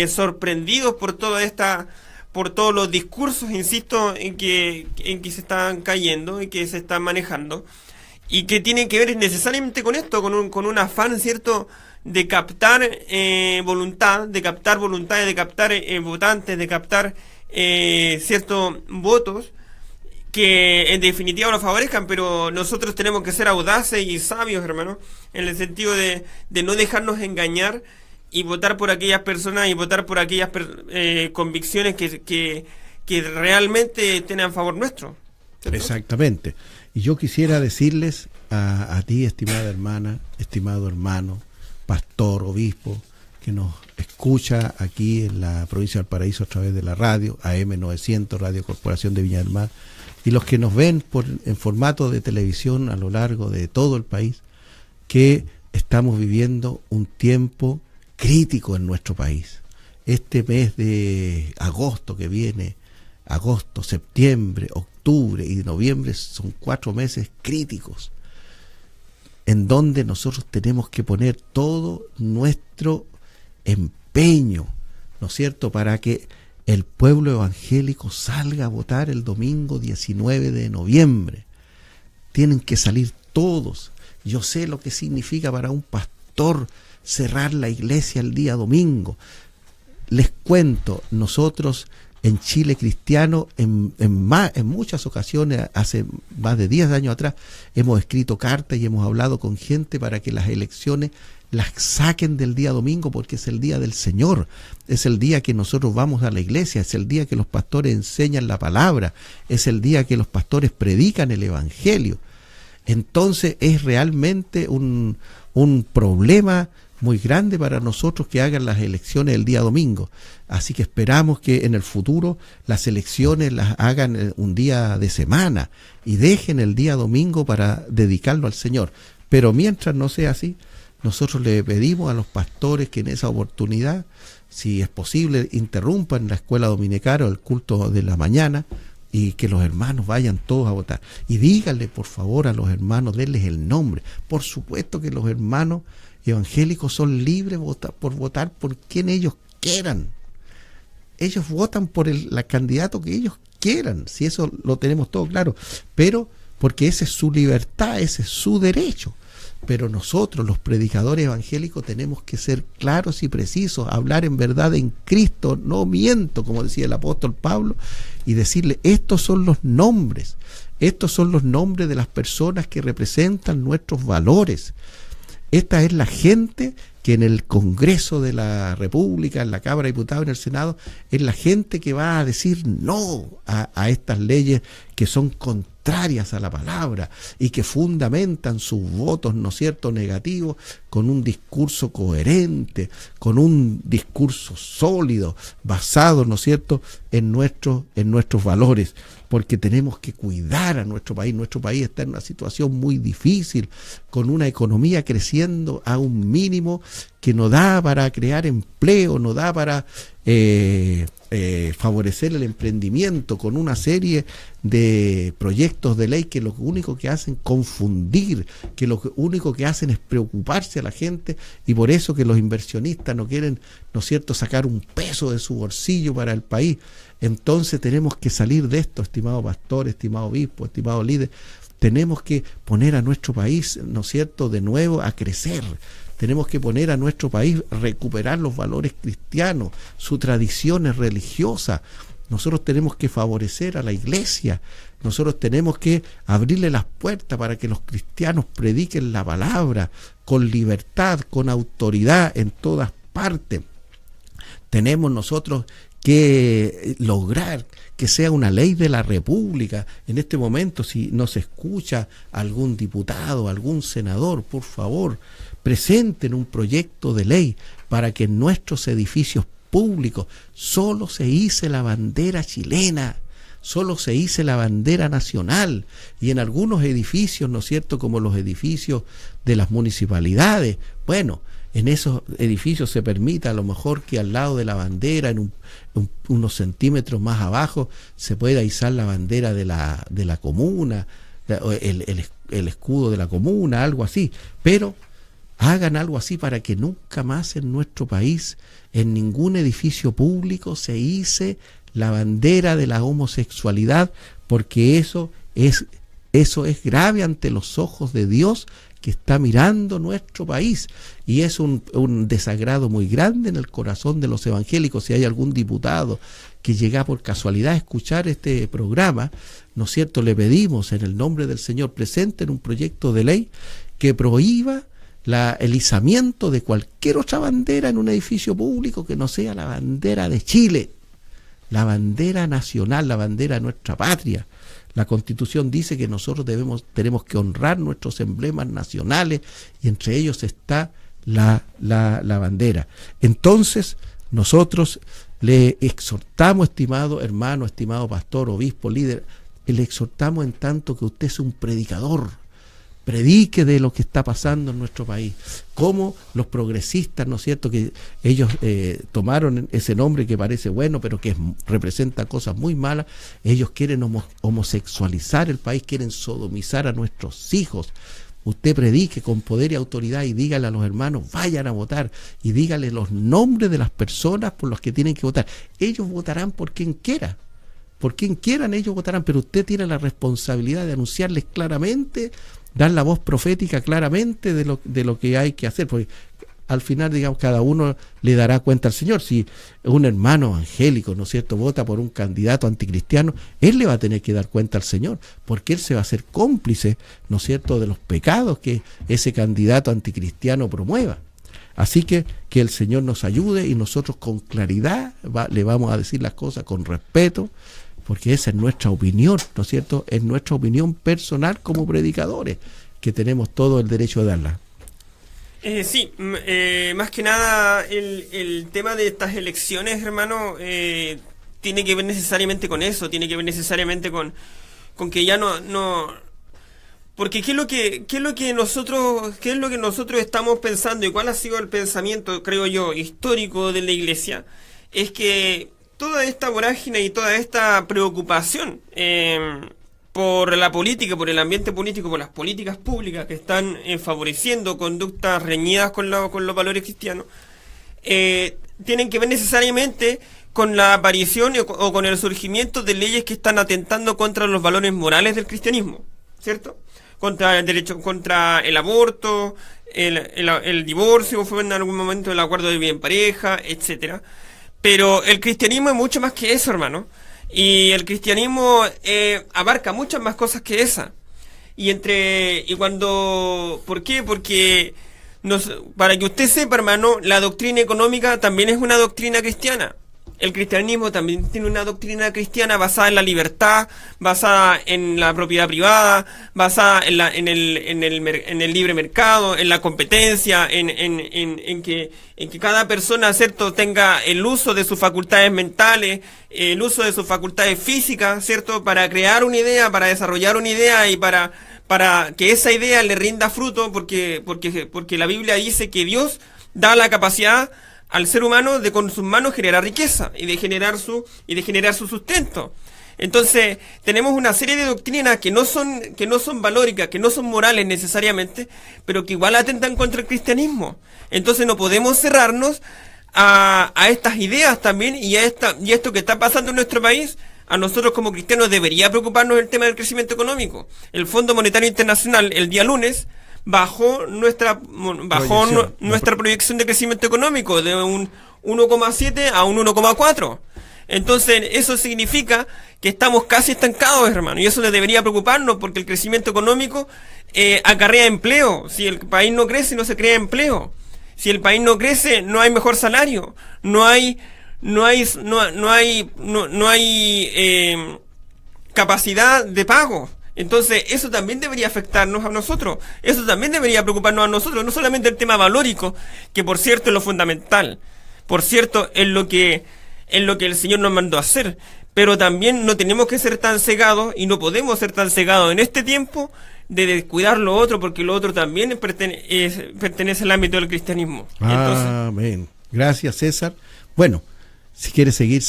sorprendidos por todos los discursos, insisto, en que se están cayendo y que se están manejando, y que tienen que ver necesariamente con esto, con un afán, ¿cierto?, de captar voluntades, de captar votantes, de captar ciertos votos que en definitiva lo favorezcan. Pero nosotros tenemos que ser audaces y sabios, hermano, en el sentido de no dejarnos engañar y votar por aquellas personas y votar por aquellas convicciones que realmente estén a favor nuestro, ¿cierto? Exactamente. Y yo quisiera decirles a ti, estimada hermana, estimado hermano, pastor, obispo, que nos escucha aquí en la provincia del Paraíso a través de la radio, AM 900, Radio Corporación de Viña del Mar, y los que nos ven en formato de televisión a lo largo de todo el país, que estamos viviendo un tiempo crítico en nuestro país. Este mes de agosto que viene, agosto, septiembre, octubre y noviembre, son 4 meses críticos, en donde nosotros tenemos que poner todo nuestro empeño, ¿no es cierto?, para que el pueblo evangélico salga a votar el domingo 19 de noviembre. Tienen que salir todos. Yo sé lo que significa para un pastor cerrar la iglesia el día domingo. Les cuento, nosotros en Chile Cristiano, en muchas ocasiones, hace más de 10 años atrás, hemos escrito cartas y hemos hablado con gente para que las elecciones las saquen del día domingo, porque es el día del Señor, es el día que nosotros vamos a la iglesia, es el día que los pastores enseñan la palabra, es el día que los pastores predican el evangelio. Entonces es realmente un problema muy grande para nosotros que hagan las elecciones el día domingo. Así que esperamos que en el futuro las elecciones las hagan un día de semana y dejen el día domingo para dedicarlo al Señor. Pero mientras no sea así, nosotros le pedimos a los pastores que en esa oportunidad, si es posible, interrumpan la escuela dominical o el culto de la mañana, y que los hermanos vayan todos a votar. Y díganle, por favor, a los hermanos, denles el nombre. Por supuesto que los hermanos evangélicos son libres por votar por quien ellos quieran. Ellos votan por el candidato que ellos quieran, si eso lo tenemos todo claro, pero porque esa es su libertad, ese es su derecho. Pero nosotros, los predicadores evangélicos, tenemos que ser claros y precisos, hablar en verdad en Cristo, no miento, como decía el apóstol Pablo, y decirle, estos son los nombres de las personas que representan nuestros valores. Esta es la gente que en el Congreso de la República, en la Cámara de Diputados, en el Senado, es la gente que va a decir no a estas leyes que son contrarias a la palabra y que fundamentan sus votos, ¿no es cierto?, negativos, con un discurso coherente, con un discurso sólido, basado, ¿no es cierto?, en nuestros valores, porque tenemos que cuidar a nuestro país. Nuestro país está en una situación muy difícil, con una economía creciendo a un mínimo que no da para crear empleo, no da para favorecer el emprendimiento, con una serie de proyectos de ley que lo único que hacen confundir, que lo único que hacen es preocuparse a la gente, y por eso que los inversionistas no quieren, ¿no es cierto?, sacar un peso de su bolsillo para el país. Entonces tenemos que salir de esto, estimado pastor, estimado obispo, estimado líder. Tenemos que poner a nuestro país, ¿no es cierto?, de nuevo a crecer. Tenemos que poner a nuestro país, recuperar los valores cristianos, sus tradiciones religiosas. Nosotros tenemos que favorecer a la iglesia. Nosotros tenemos que abrirle las puertas para que los cristianos prediquen la palabra con libertad, con autoridad en todas partes. Tenemos nosotros que lograr que sea una ley de la República. En este momento, si nos escucha algún diputado, algún senador, por favor, presenten un proyecto de ley para que en nuestros edificios públicos solo se hice la bandera chilena, solo se hice la bandera nacional, y en algunos edificios, ¿no es cierto?, como los edificios de las municipalidades, bueno, en esos edificios se permita a lo mejor que al lado de la bandera, en unos centímetros más abajo, se pueda izar la bandera de la comuna, el escudo de la comuna, algo así. Pero hagan algo así para que nunca más en nuestro país, en ningún edificio público, se ice la bandera de la homosexualidad, porque eso es grave ante los ojos de Dios, que está mirando nuestro país, y es un desagrado muy grande en el corazón de los evangélicos. Si hay algún diputado que llega por casualidad a escuchar este programa, ¿no es cierto?, le pedimos en el nombre del Señor, presenten un proyecto de ley que prohíba el izamiento de cualquier otra bandera en un edificio público que no sea la bandera de Chile, la bandera nacional, la bandera de nuestra patria. La Constitución dice que nosotros tenemos que honrar nuestros emblemas nacionales, y entre ellos está la bandera. Entonces, nosotros le exhortamos, estimado hermano, estimado pastor, obispo, líder, le exhortamos en tanto que usted es un predicador. Predique de lo que está pasando en nuestro país, como los progresistas, ¿no es cierto?, que ellos tomaron ese nombre que parece bueno, pero que representa cosas muy malas. Ellos quieren homosexualizar el país, quieren sodomizar a nuestros hijos. Usted predique con poder y autoridad y dígale a los hermanos, vayan a votar, y dígale los nombres de las personas por los que tienen que votar. Ellos votarán por quien quiera. Por quien quieran ellos votarán, pero usted tiene la responsabilidad de anunciarles claramente, dar la voz profética claramente de lo que hay que hacer, porque al final, digamos, cada uno le dará cuenta al Señor. Si un hermano evangélico, ¿no es cierto?, vota por un candidato anticristiano, él le va a tener que dar cuenta al Señor, porque él se va a hacer cómplice, ¿no es cierto?, de los pecados que ese candidato anticristiano promueva. Así que el Señor nos ayude, y nosotros con claridad le vamos a decir las cosas con respeto, porque esa es nuestra opinión, ¿no es cierto?, es nuestra opinión personal como predicadores, que tenemos todo el derecho de darla. Sí, más que nada el tema de estas elecciones, hermano, tiene que ver necesariamente con eso, tiene que ver necesariamente con que ya no porque qué es lo que nosotros estamos pensando, y cuál ha sido el pensamiento, creo yo, histórico de la Iglesia, es que toda esta vorágine y toda esta preocupación por la política, por el ambiente político, por las políticas públicas que están favoreciendo conductas reñidas con los valores cristianos, tienen que ver necesariamente con la aparición o con el surgimiento de leyes que están atentando contra los valores morales del cristianismo, ¿cierto? Contra el derecho, contra el aborto, el divorcio, fue en algún momento el acuerdo de vida en pareja, etcétera. Pero el cristianismo es mucho más que eso, hermano. Y el cristianismo abarca muchas más cosas que esa. ¿Por qué? Porque para que usted sepa, hermano, la doctrina económica también es una doctrina cristiana. el cristianismo también tiene una doctrina cristiana basada en la libertad, basada en la propiedad privada, basada en el libre mercado, en la competencia, en que cada persona, ¿cierto?, tenga el uso de sus facultades mentales, el uso de sus facultades físicas, ¿cierto?, para crear una idea, para desarrollar una idea y para que esa idea le rinda fruto, porque la Biblia dice que Dios da la capacidad al ser humano de con sus manos generar riqueza y de generar su sustento. Entonces, tenemos una serie de doctrinas que no son valóricas, que no son morales necesariamente, pero que igual atentan contra el cristianismo. Entonces, no podemos cerrarnos a estas ideas también y a esto que está pasando en nuestro país. A nosotros como cristianos debería preocuparnos el tema del crecimiento económico. El Fondo Monetario Internacional el día lunes bajó nuestra proyección de crecimiento económico de un 1,7 a un 1,4. Entonces eso significa que estamos casi estancados, hermano, y eso debería preocuparnos porque el crecimiento económico acarrea empleo. Si el país no crece, no se crea empleo. Si el país no crece, no hay mejor salario, no hay capacidad de pago. Entonces, eso también debería afectarnos a nosotros. Eso también debería preocuparnos a nosotros. No solamente el tema valórico, que por cierto es lo fundamental. Por cierto, es lo que el Señor nos mandó a hacer. Pero también no tenemos que ser tan cegados y no podemos ser tan cegados en este tiempo de descuidar lo otro, porque lo otro también pertenece al ámbito del cristianismo. Amén. Gracias, César. Bueno, si quiere seguir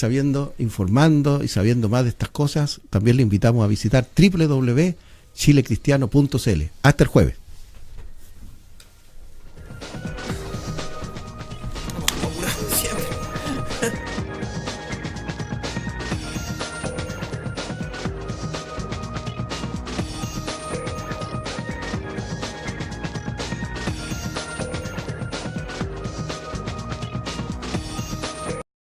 informando y sabiendo más de estas cosas, también le invitamos a visitar www.chilecristiano.cl. Hasta el jueves.